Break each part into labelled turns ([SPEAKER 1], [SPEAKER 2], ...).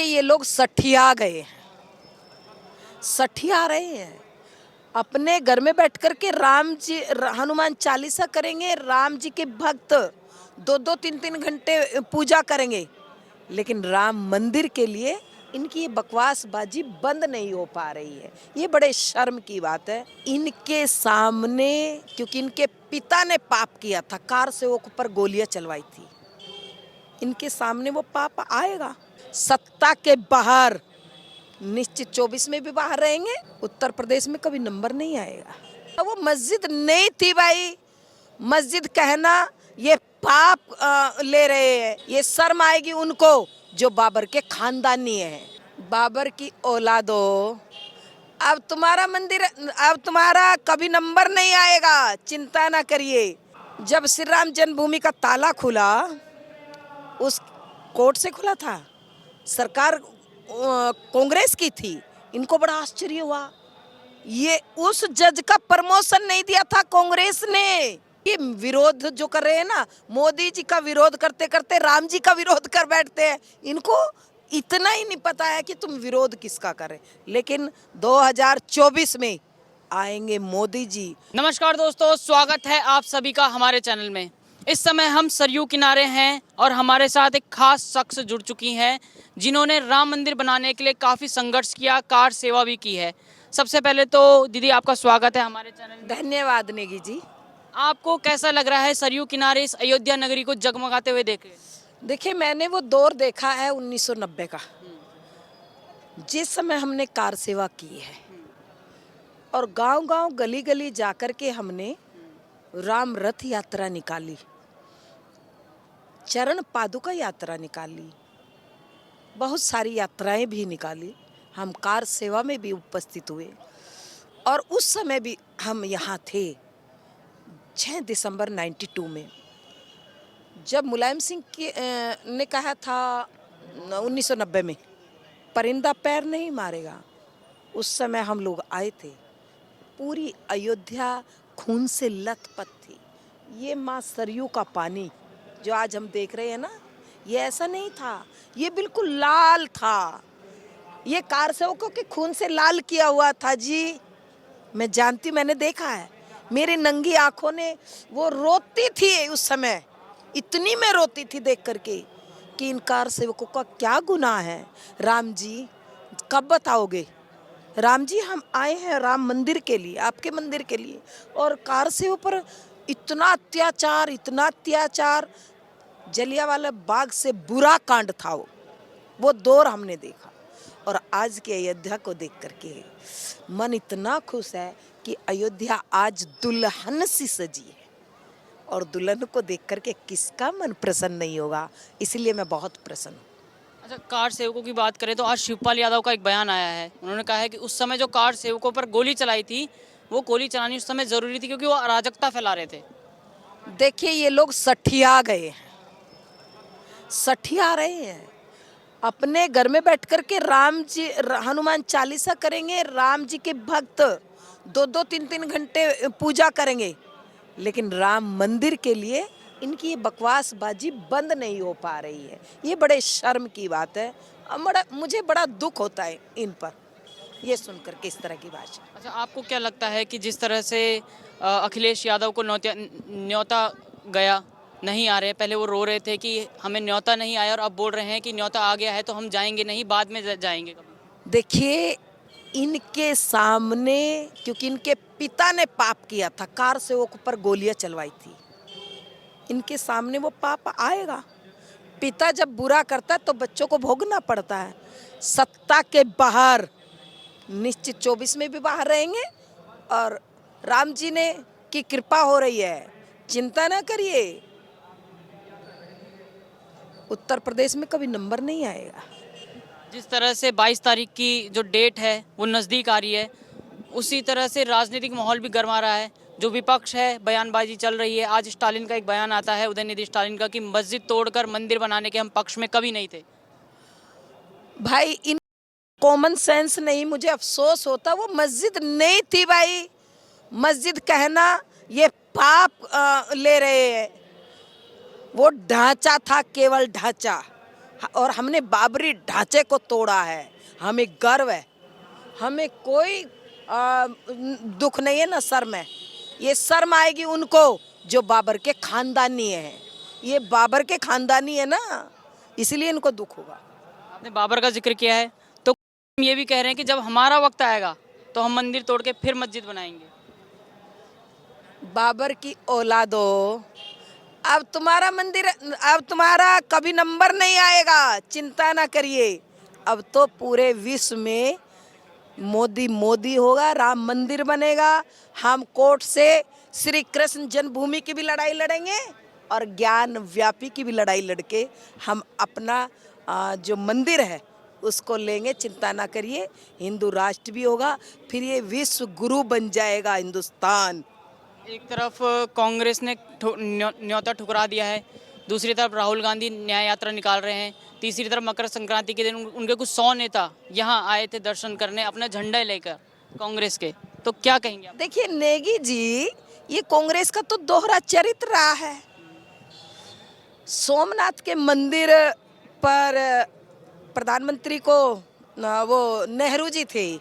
[SPEAKER 1] ये लोग सठिया गए हैं, सठिया रहे हैं। अपने घर में बैठ कर के राम जी हनुमान चालीसा करेंगे, राम जी के भक्त 2-2 3-3 घंटे पूजा करेंगे, लेकिन राम मंदिर के लिए इनकी ये बकवासबाजी बंद नहीं हो पा रही है। ये बड़े शर्म की बात है इनके सामने, क्योंकि इनके पिता ने पाप किया था, कार से वो ऊपर गोलियां चलवाई थी। इनके सामने वो पाप आएगा। सत्ता के बाहर निश्चित 24 में भी बाहर रहेंगे, उत्तर प्रदेश में कभी नंबर नहीं आएगा। तो वो मस्जिद नहीं थी भाई, मस्जिद कहना ये पाप ले रहे हैं। ये शर्म आएगी उनको जो बाबर के खानदानी है, बाबर की औलाद हो। अब तुम्हारा मंदिर, अब तुम्हारा कभी नंबर नहीं आएगा, चिंता ना करिए। जब श्री राम जन्मभूमि का ताला खुला, उस कोर्ट से खुला था, सरकार कांग्रेस की थी। इनको बड़ा आश्चर्य हुआ, ये उस जज का प्रमोशन नहीं दिया था कांग्रेस ने। ये विरोध जो कर रहे हैं ना, मोदी जी का विरोध करते करते राम जी का विरोध कर बैठते हैं। इनको इतना ही नहीं पता है कि तुम विरोध किसका करें। लेकिन 2024 में आएंगे मोदी जी।
[SPEAKER 2] नमस्कार दोस्तों, स्वागत है आप सभी का हमारे चैनल में। इस समय हम सरयू किनारे हैं और हमारे साथ एक खास शख्स जुड़ चुकी हैं जिन्होंने राम मंदिर बनाने के लिए काफ़ी संघर्ष किया, कार सेवा भी की है। सबसे पहले तो दीदी आपका स्वागत है हमारे चैनल में।
[SPEAKER 1] धन्यवाद नेगी जी।
[SPEAKER 2] आपको कैसा लग रहा है सरयू किनारे इस अयोध्या नगरी को जगमगाते हुए देख के?
[SPEAKER 1] देखिए, मैंने वो दौर देखा है 1990 का, जिस समय हमने कार सेवा की है और गांव-गांव गली-गली जाकर के हमने राम रथ यात्रा निकाली, चरण पादुका यात्रा निकाली, बहुत सारी यात्राएं भी निकाली। हम कार सेवा में भी उपस्थित हुए और उस समय भी हम यहाँ थे 6 दिसंबर 92 में, जब मुलायम सिंह ने कहा था 1990 में परिंदा पैर नहीं मारेगा। उस समय हम लोग आए थे, पूरी अयोध्या खून से लथपथ थी। ये माँ सरयू का पानी जो आज हम देख रहे हैं ना, ये ऐसा नहीं था, ये बिल्कुल लाल था। ये कार सेवकों के खून से लाल किया हुआ था जी। मैं जानती, मैंने देखा है, मेरी नंगी आंखों ने वो रोती थी उस समय, इतनी मैं रोती थी देख करके कि इन कार सेवकों का क्या गुनाह है। राम जी कब बताओगे? राम जी, हम आए हैं राम मंदिर के लिए, आपके मंदिर के लिए, और कार से ऊपर इतना अत्याचार, इतना अत्याचार। जलियांवाला बाग से बुरा कांड था वो दौर हमने देखा। और आज के अयोध्या को देख करके मन इतना खुश है कि अयोध्या आज दुल्हन सी सजी है, और दुल्हन को देख करके किसका मन प्रसन्न नहीं होगा। इसलिए मैं बहुत प्रसन्न हूँ।
[SPEAKER 2] अच्छा, कार सेवकों की बात करें तो आज शिवपाल यादव का एक बयान आया है। उन्होंने कहा है कि उस समय जो कार सेवकों पर गोली चलाई थी, वो गोली चलानी उस समय ज़रूरी थी क्योंकि वो अराजकता फैला रहे थे।
[SPEAKER 1] देखिए, ये लोग सठिया गए हैं, सठिया रहे हैं। अपने घर में बैठ कर के राम जी हनुमान चालीसा करेंगे, राम जी के भक्त 2-2 3-3 घंटे पूजा करेंगे, लेकिन राम मंदिर के लिए इनकी ये बकवासबाजी बंद नहीं हो पा रही है। ये बड़े शर्म की बात है। मुझे बड़ा दुख होता है इन पर ये सुनकर के इस तरह की भाषा।
[SPEAKER 2] अच्छा, आपको क्या लगता है कि जिस तरह से अखिलेश यादव को न्योता गया, नहीं आ रहे, पहले वो रो रहे थे कि हमें न्योता नहीं आया और अब बोल रहे हैं कि न्योता आ गया है तो हम जाएंगे नहीं, बाद में जाएंगे कभी?
[SPEAKER 1] देखिए, इनके सामने, क्योंकि इनके पिता ने पाप किया था, कार से वो ऊपर गोलियां चलवाई थी, इनके सामने वो पाप आएगा। पिता जब बुरा करता है तो बच्चों को भोगना पड़ता है। सत्ता के बाहर निश्चित 24 में भी बाहर रहेंगे, और राम जी ने की कृपा हो रही है, चिंता ना करिए। उत्तर प्रदेश में कभी नंबर नहीं आएगा।
[SPEAKER 2] जिस तरह से 22 तारीख की जो डेट है वो नज़दीक आ रही है, उसी तरह से राजनीतिक माहौल भी गर्मा रहा है। जो विपक्ष है, बयानबाजी चल रही है। आज स्टालिन का एक बयान आता है, उदयनिधि स्टालिन का, कि मस्जिद तोड़कर मंदिर बनाने के हम पक्ष में कभी नहीं थे।
[SPEAKER 1] भाई, इन कॉमन सेंस नहीं, मुझे अफसोस होता। वो मस्जिद नहीं थी भाई, मस्जिद कहना ये पाप ले रहे हैं। वो ढांचा था, केवल ढांचा। और हमने बाबरी ढांचे को तोड़ा है। हमें गर्व है, हमें कोई दुख नहीं है ना शर्म है। ये शर्म आएगी उनको जो बाबर के खानदानी है। ये बाबर के खानदानी है ना, इसलिए इनको दुख होगा।
[SPEAKER 2] आपने बाबर का जिक्र किया है, तो हम ये भी कह रहे हैं कि जब हमारा वक्त आएगा तो हम मंदिर तोड़ के फिर मस्जिद बनाएंगे।
[SPEAKER 1] बाबर की औलादो, अब तुम्हारा मंदिर, अब तुम्हारा कभी नंबर नहीं आएगा, चिंता ना करिए। अब तो पूरे विश्व में मोदी मोदी होगा, राम मंदिर बनेगा। हम कोर्ट से श्री कृष्ण जन्मभूमि की भी लड़ाई लड़ेंगे और ज्ञान व्यापी की भी लड़ाई लड़के हम अपना जो मंदिर है उसको लेंगे। चिंता ना करिए, हिंदू राष्ट्र भी होगा, फिर ये विश्व गुरु बन जाएगा हिंदुस्तान।
[SPEAKER 2] एक तरफ कांग्रेस ने न्योता ठुकरा दिया है, दूसरी तरफ राहुल गांधी न्याय यात्रा निकाल रहे हैं, तीसरी तरफ मकर संक्रांति के दिन उनके कुछ 100 नेता यहाँ आए थे दर्शन करने अपना झंडा लेकर कांग्रेस के, तो क्या कहेंगे आप?
[SPEAKER 1] देखिए नेगी जी, ये कांग्रेस का तो दोहरा चरित्र रहा है। सोमनाथ के मंदिर पर प्रधानमंत्री को वो नेहरू जी थे,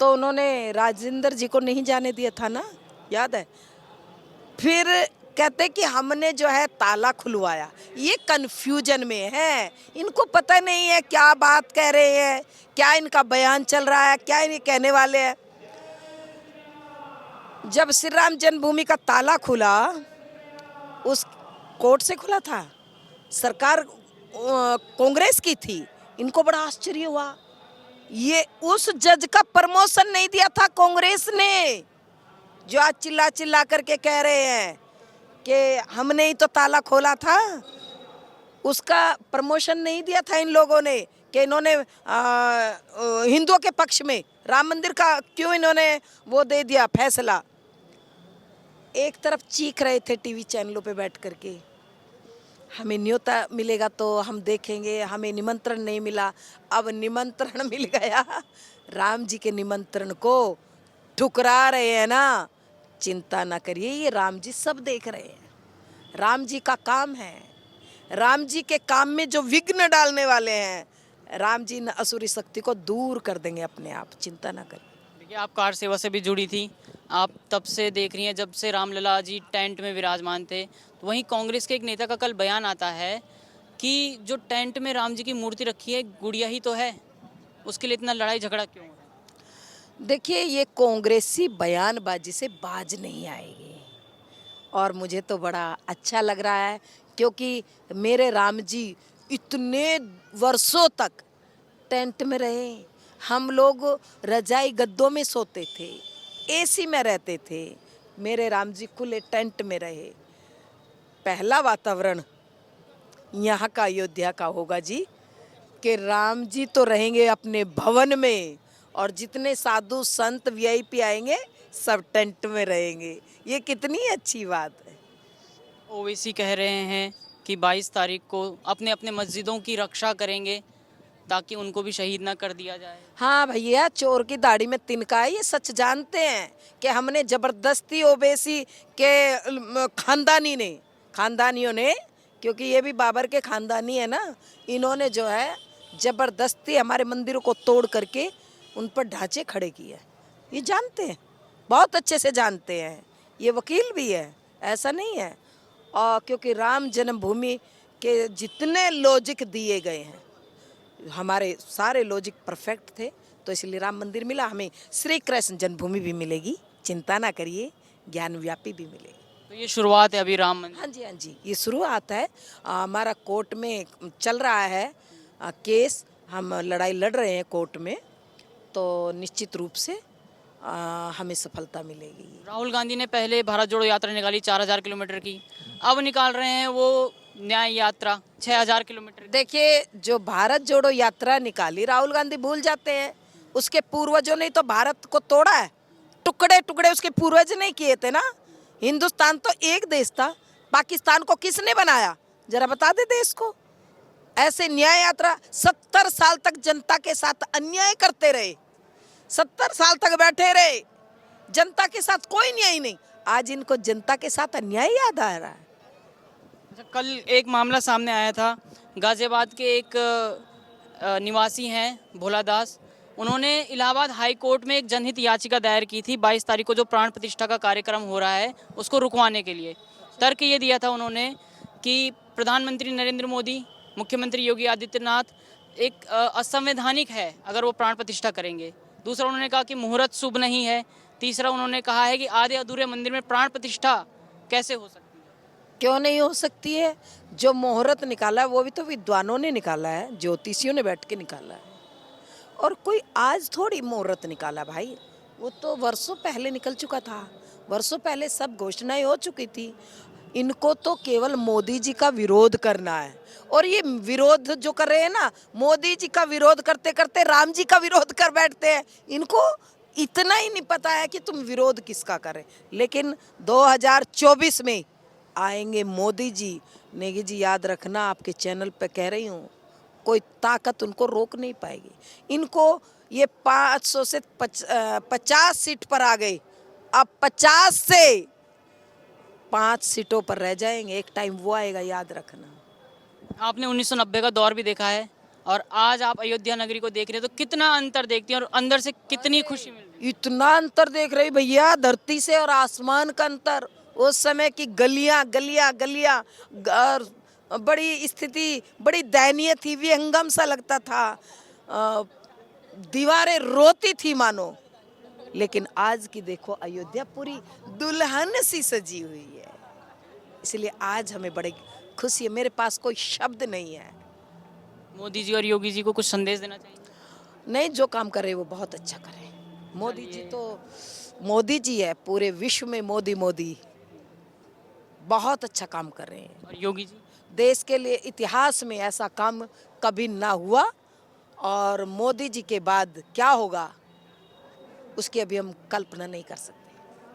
[SPEAKER 1] तो उन्होंने राजेंद्र जी को नहीं जाने दिया था ना, याद है। फिर कहते कि हमने जो है ताला खुलवाया। ये कंफ्यूजन में है, इनको पता नहीं है क्या बात कह रहे हैं, क्या इनका बयान चल रहा है, क्या ये कहने वाले हैं। जब श्री राम जन्मभूमि का ताला खुला, उस कोर्ट से खुला था, सरकार कांग्रेस की थी, इनको बड़ा आश्चर्य हुआ। ये उस जज का प्रमोशन नहीं दिया था कांग्रेस ने, जो आज चिल्ला चिल्ला करके कह रहे हैं कि हमने ही तो ताला खोला था। उसका प्रमोशन नहीं दिया था इन लोगों ने कि इन्होंने हिंदुओं के पक्ष में राम मंदिर का क्यों इन्होंने वो दे दिया फैसला। एक तरफ चीख रहे थे टीवी चैनलों पे बैठ करके, हमें न्योता मिलेगा तो हम देखेंगे, हमें निमंत्रण नहीं मिला। अब निमंत्रण मिल गया, राम जी के निमंत्रण को ठुकरा रहे हैं ना। चिंता ना करिए, ये राम जी सब देख रहे हैं, राम जी का काम है। राम जी के काम में जो विघ्न डालने वाले हैं, राम जी न असुरी शक्ति को दूर कर देंगे अपने आप, चिंता ना करिए।
[SPEAKER 2] देखिए आप कार सेवा से भी जुड़ी थी, आप तब से देख रही हैं जब से रामलला जी टेंट में विराजमान थे। तो वहीं कांग्रेस के एक नेता का कल बयान आता है कि जो टेंट में राम जी की मूर्ति रखी है गुड़िया ही तो है, उसके लिए इतना लड़ाई झगड़ा क्यों है?
[SPEAKER 1] देखिए ये कांग्रेसी बयानबाजी से बाज नहीं आएगी, और मुझे तो बड़ा अच्छा लग रहा है, क्योंकि मेरे राम जी इतने वर्षों तक टेंट में रहे। हम लोग रजाई गद्दों में सोते थे, एसी में रहते थे, मेरे राम जी खुले टेंट में रहे। पहला वातावरण यहाँ का अयोध्या का होगा जी, कि राम जी तो रहेंगे अपने भवन में, और जितने साधु संत वीआईपी आएंगे सब टेंट में रहेंगे। ये कितनी अच्छी बात है।
[SPEAKER 2] ओवैसी कह रहे हैं कि 22 तारीख को अपने अपने मस्जिदों की रक्षा करेंगे ताकि उनको भी शहीद ना कर दिया जाए।
[SPEAKER 1] हाँ भैया, चोर की दाढ़ी में तिनका है, ये सच जानते हैं कि हमने जबरदस्ती ओवैसी के खानदानियों ने, क्योंकि ये भी बाबर के खानदानी है ना, इन्होंने जो है जबरदस्ती हमारे मंदिरों को तोड़ करके उन पर ढांचे खड़े किए। ये जानते हैं, बहुत अच्छे से जानते हैं, ये वकील भी है, ऐसा नहीं है। और क्योंकि राम जन्मभूमि के जितने लॉजिक दिए गए हैं, हमारे सारे लॉजिक परफेक्ट थे, तो इसलिए राम मंदिर मिला, हमें श्री कृष्ण जन्मभूमि भी मिलेगी, चिंता ना करिए, ज्ञान व्यापी भी मिलेगी।
[SPEAKER 2] तो ये शुरुआत है अभी राम मंदिर।
[SPEAKER 1] हाँ जी, हाँ जी, ये शुरुआत है। हमारा कोर्ट में चल रहा है केस, हम लड़ाई लड़ रहे हैं कोर्ट में, तो निश्चित रूप से हमें सफलता मिलेगी।
[SPEAKER 2] राहुल गांधी ने पहले भारत जोड़ो यात्रा निकाली 4000 किलोमीटर की, अब निकाल रहे हैं वो न्याय यात्रा 6000 किलोमीटर।
[SPEAKER 1] देखिए, जो भारत जोड़ो यात्रा निकाली राहुल गांधी भूल जाते हैं, उसके पूर्वजों ने तो भारत को तोड़ा है, टुकड़े टुकड़े उसके पूर्वज नहीं किए थे ना। हिंदुस्तान तो एक देश था, पाकिस्तान को किसने बनाया, जरा बता दे देश को। ऐसे न्याय यात्रा 70 साल तक जनता के साथ अन्याय करते रहे, 70 साल तक बैठे रहे, जनता के साथ कोई न्याय नहीं। आज इनको जनता के साथ अन्याय याद आ रहा है।
[SPEAKER 2] अच्छा, कल एक मामला सामने आया था गाज़ियाबाद के एक निवासी हैं भोला दास। उन्होंने इलाहाबाद हाई कोर्ट में एक जनहित याचिका दायर की थी 22 तारीख को जो प्राण प्रतिष्ठा का कार्यक्रम हो रहा है उसको रुकवाने के लिए। तर्क ये दिया था उन्होंने कि प्रधानमंत्री नरेंद्र मोदी, मुख्यमंत्री योगी आदित्यनाथ एक असंवैधानिक है अगर वो प्राण प्रतिष्ठा करेंगे। दूसरा उन्होंने कहा कि मुहूर्त शुभ नहीं है। तीसरा उन्होंने कहा है कि आधे अधूरे मंदिर में प्राण प्रतिष्ठा कैसे हो सकती है।
[SPEAKER 1] क्यों नहीं हो सकती है? जो मुहूर्त निकाला है वो भी तो विद्वानों ने निकाला है, ज्योतिषियों ने बैठ के निकाला है। और कोई आज थोड़ी मुहूर्त निकाला भाई, वो तो वर्षों पहले निकल चुका था। वर्षों पहले सब घोषणाएं हो चुकी थी। इनको तो केवल मोदी जी का विरोध करना है। और ये विरोध जो कर रहे हैं ना, मोदी जी का विरोध करते करते राम जी का विरोध कर बैठते हैं। इनको इतना ही नहीं पता है कि तुम विरोध किसका करें। लेकिन 2024 में आएंगे मोदी जी। नेगी जी याद रखना, आपके चैनल पे कह रही हूँ, कोई ताकत उनको रोक नहीं पाएगी। इनको ये 500 से 50 सीट पर आ गए, अब 50 से 5 सीटों पर रह जाएंगे। एक टाइम वो आएगा, याद रखना।
[SPEAKER 2] आपने 1990 का दौर भी देखा है और आज आप अयोध्या नगरी को देख रहे हैं तो कितना अंतर देखती हैं और अंदर से कितनी खुशी मिल रही है।
[SPEAKER 1] इतना अंतर देख रही भैया, धरती से और आसमान का अंतर। उस समय की गलियां गलियां गलियां और बड़ी स्थिति बड़ी दयनीय थी, विहंगम सा लगता था। दीवारें रोती थी मानो। लेकिन आज की देखो, अयोध्या पूरी दुल्हन सी सजी हुई है। इसलिए आज हमें बड़ी खुशी है। मेरे पास कोई शब्द नहीं है।
[SPEAKER 2] मोदी जी और योगी जी को कुछ संदेश देना चाहिए।
[SPEAKER 1] नहीं, जो काम करे वो बहुत अच्छा करे। मोदी जी तो मोदी जी है, पूरे विश्व में मोदी मोदी बहुत अच्छा काम कर रहे हैं।
[SPEAKER 2] और योगी जी
[SPEAKER 1] देश के लिए इतिहास में ऐसा काम कभी ना हुआ। और मोदी जी के बाद क्या होगा उसकी अभी हम कल्पना नहीं कर सकते।